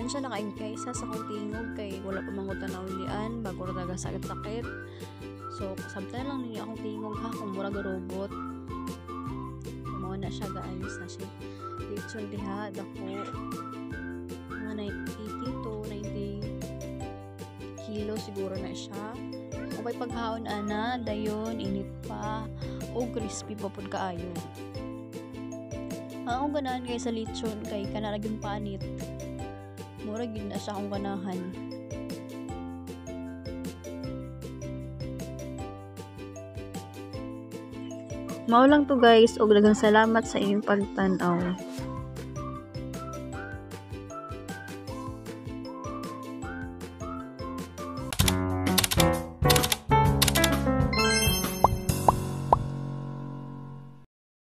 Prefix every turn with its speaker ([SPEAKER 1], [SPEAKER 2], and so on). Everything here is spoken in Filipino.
[SPEAKER 1] Daghan siya nakaingkaysa sa kong tingog kay wala pa mangutan na ulian bago ra taga sakit-sakit. So sabtan lang niya akong tingog ha kung mura robot. Mao na siya guys na siya. Lechon diha dako. Mga 80 to 90 kilo siguro na siya. May paghaon ana dayon init pa o crispy pa pud kaayo. Ang ganahan kay sa lechon kay kana ra gyud panit. Mura gyud na siya akong ganahan. Mao lang to guys, og daghang salamat sa inyong pagtan-aw.